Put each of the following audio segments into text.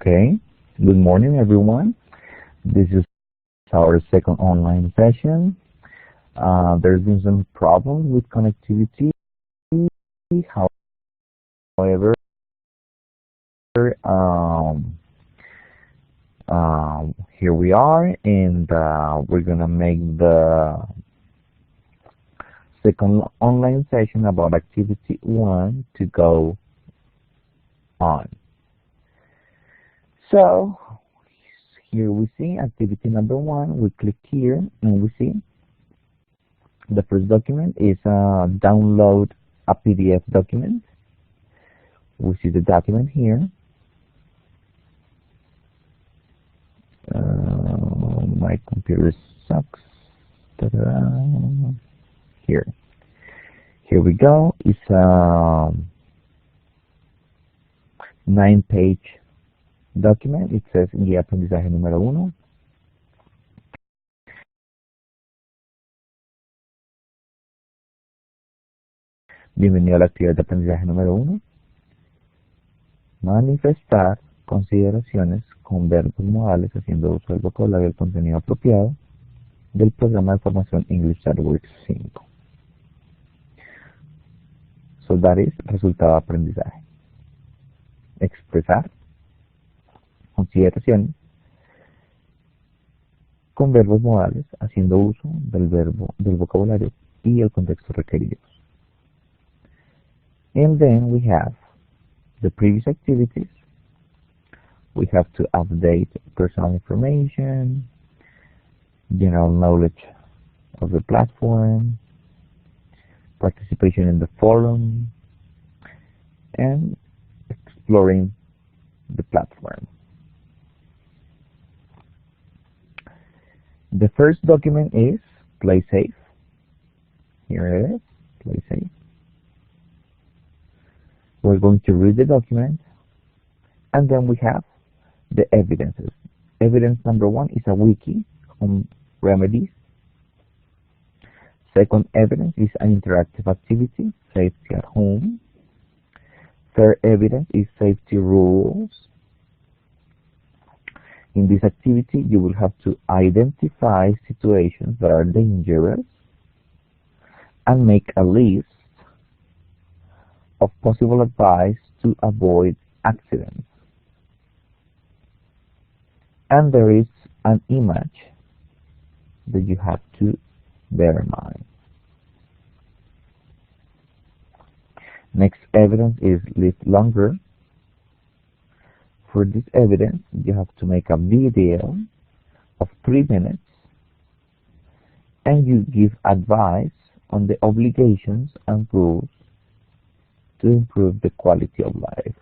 Okay, good morning everyone. This is our second online session. There's been some problems with connectivity. However, um, here we are, and we're gonna make the second online session about activity 1 to go on. So here we see activity number 1. We click here and we see the first document is download a PDF document. We see the document here. My computer sucks. Here we go. It's a 9-page document. It says guía de aprendizaje número 1. Bienvenido a la actividad de aprendizaje número 1. Manifestar consideraciones con verbos modales haciendo uso del vocabulario del contenido apropiado del programa de formación English at Work 5. So that is resultado de aprendizaje. Expresar consideraciones con verbos modales haciendo uso del vocabulario y el contexto requeridos. And then we have the previous activities. We have to update personal information, general knowledge of the platform, participation in the forum, and exploring the platform. The first document is Play Safe. Here it is, Play Safe. We're going to read the document, and then we have the evidences. Evidence number 1 is a wiki, home remedies. Second evidence is an interactive activity, safety at home. Third evidence is safety rules. In this activity, you will have to identify situations that are dangerous and make a list of possible advice to avoid accidents. And there is an image that you have to bear in mind. Next evidence is live longer. For this evidence, you have to make a video of 3 minutes and you give advice on the obligations and rules to improve the quality of life.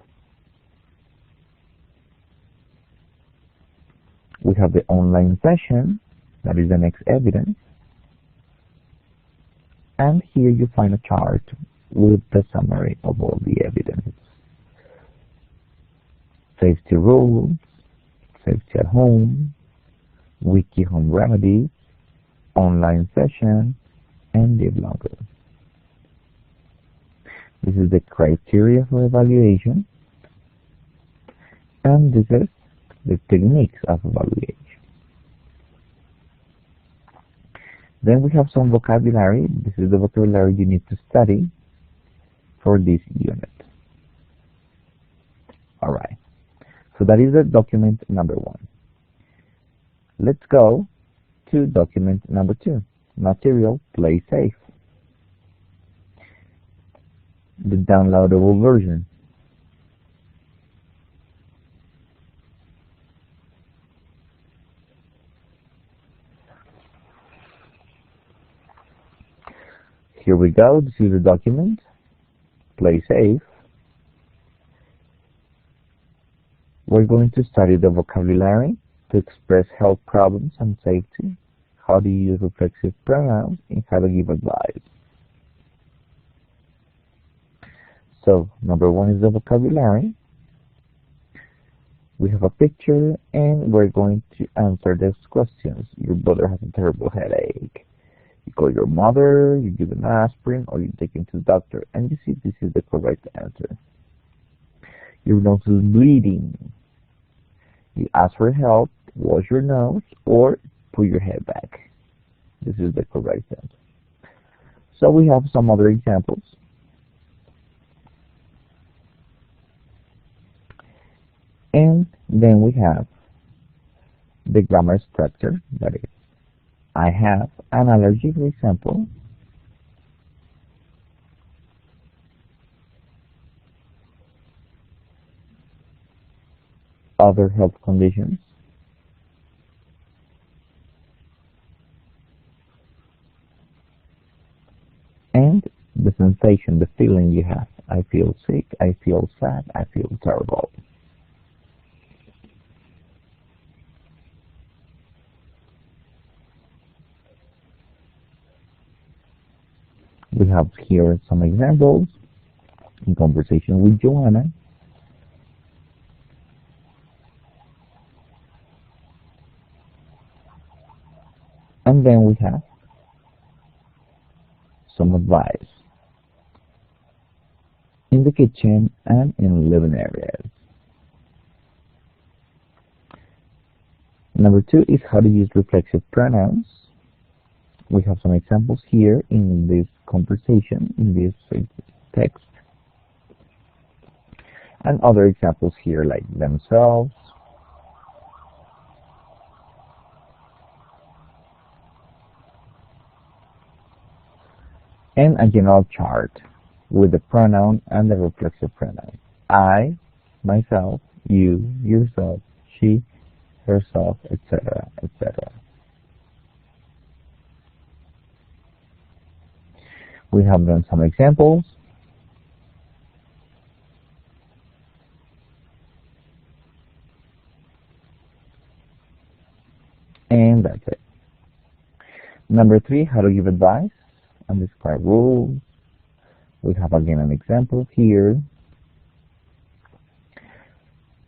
We have the online session, that is the next evidence. And here you find a chart with the summary of all the evidence. Safety rules, safety at home, wiki home remedies, online session, and live longer. This is the criteria for evaluation, and this is the techniques of evaluation. Then we have some vocabulary. This is the vocabulary you need to study for this unit. Alright, so that is the document number 1. Let's go to document number 2, material Play Safe. The downloadable version. Here we go. This is the document, Play Safe. We're going to study the vocabulary to express health problems and safety, how to use reflexive pronouns, and how to give advice. So, number 1 is the vocabulary. We have a picture, and we're going to answer these questions. Your brother has a terrible headache. You call your mother, you give an aspirin, or you take him to the doctor, and you see this is the correct answer. Your nose is bleeding. You ask for help, wash your nose, or put your head back. This is the correct answer. So we have some other examples. And then we have the grammar structure, that is, I have an allergy, for example. Other health conditions. And the sensation, the feeling you have. I feel sick, I feel sad, I feel terrible. We have here some examples in conversation with Joanna. And then we have some advice in the kitchen and in living areas. Number 2 is how to use reflexive pronouns. We have some examples here in this conversation, in this text. And other examples here like themselves, and a general chart with the pronoun and the reflexive pronoun. I, myself, you, yourself, she, herself, etc., etc. We have done some examples. And that's it. Number 3, how to give advice and describe rules. We have again an example here.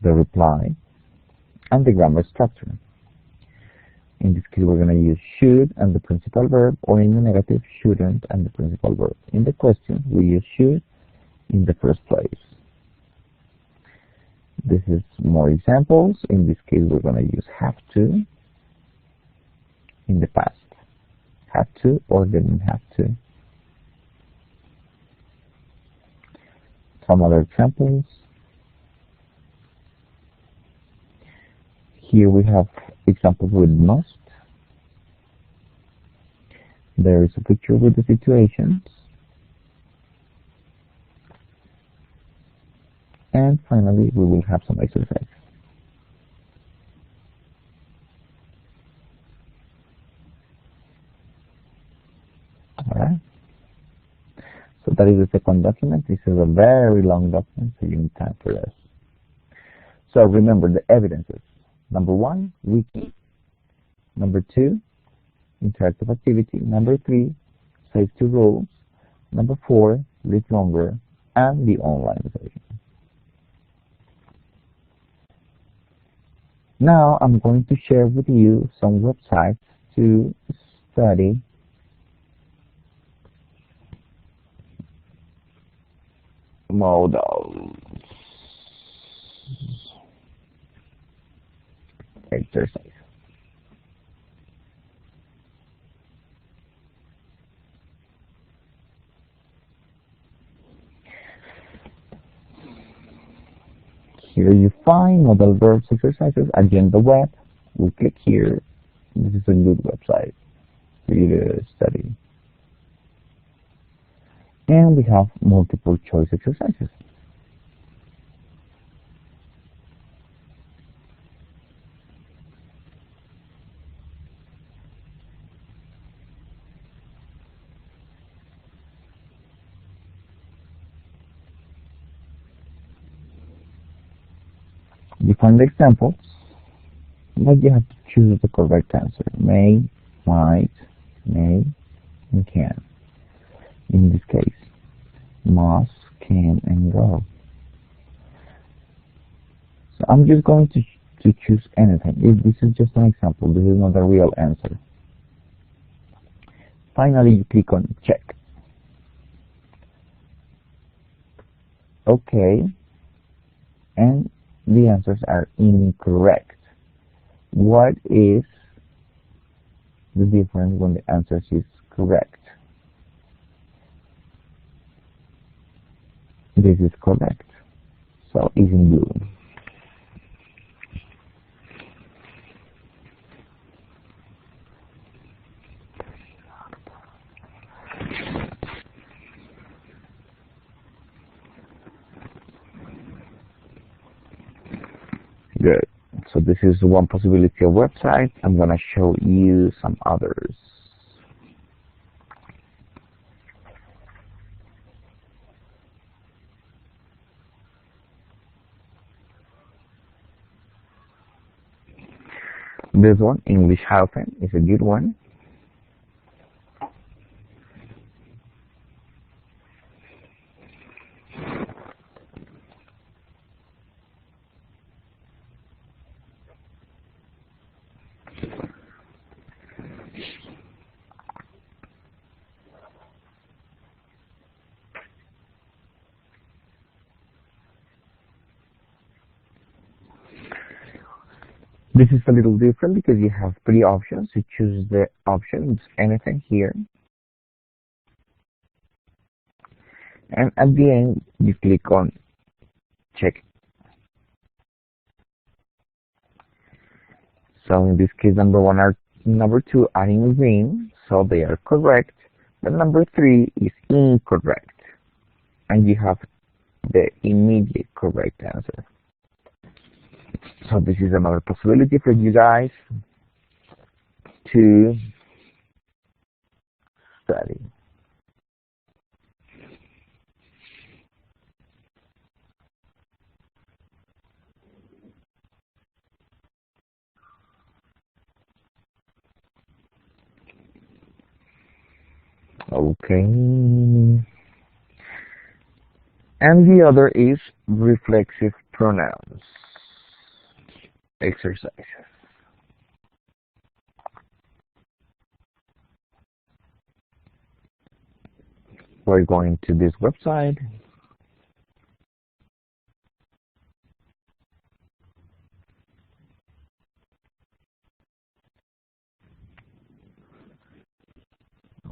The reply and the grammar structure. In this case, we're going to use should and the principal verb, or in the negative, shouldn't and the principal verb. In the question, we use should in the first place. This is more examples. In this case, we're going to use have to in the past. Had to or didn't have to. Some other examples. Here we have examples with must. There is a picture with the situations. And finally, we will have some exercise. Alright. So that is the second document. This is a very long document, so you need time for this. So remember the evidences. Number 1, wiki. Number 2, interactive activity. Number 3, safety rules. Number 4, live longer, and the online version. Now I'm going to share with you some websites to study modals. Exercise. Here you find modal verbs exercises. Again, the web. We click here. This is a good website for you to study. And we have multiple choice exercises. You find the examples, but you have to choose the correct answer. May, might, may, and can. In this case, must, can, and go. So I'm just going to choose anything. This is just an example. This is not a real answer. Finally, you click on check. Okay. And the answers are incorrect. What is the difference when the answer is correct? This is correct, so it's in blue. Good. So this is one possibility of website. I'm gonna show you some others. This one, English Haufen, is a good one. This is a little different because you have three options. You choose the options, anything here. And at the end, you click on check. So in this case, number one or number two are in green, so they are correct. But number three is incorrect. And you have the immediate correct answer. So this is another possibility for you guys to study. Okay. And the other is reflexive pronouns exercises. We're going to this website.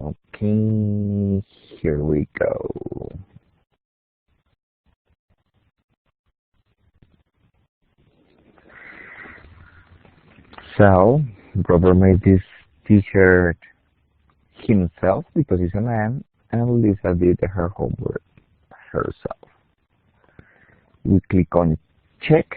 Okay, here we go. So, Robert made this t-shirt himself because he's a man, and Lisa did her homework herself. We click on check.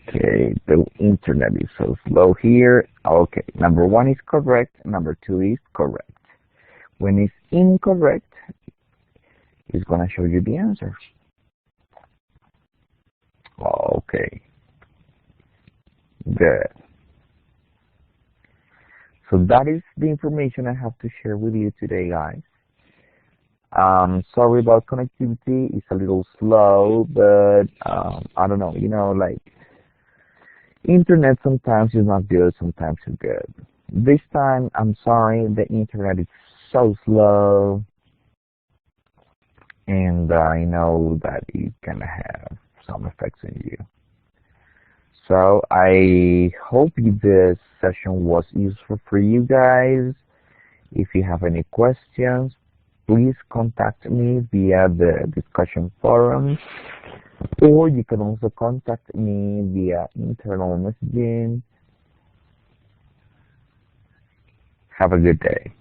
Okay, the internet is so slow here. Okay, number one is correct, number two is correct. When it's incorrect, it's gonna show you the answer. Okay, good. So that is the information I have to share with you today, guys. Sorry about connectivity, it's a little slow, but I don't know, like internet sometimes is not good, sometimes it's good. This time, I'm sorry, the internet is so slow, and I know that it can have some effects on you. So I hope this session was useful for you guys. If you have any questions, please contact me via the discussion forums, or you can also contact me via internal messaging. Have a good day.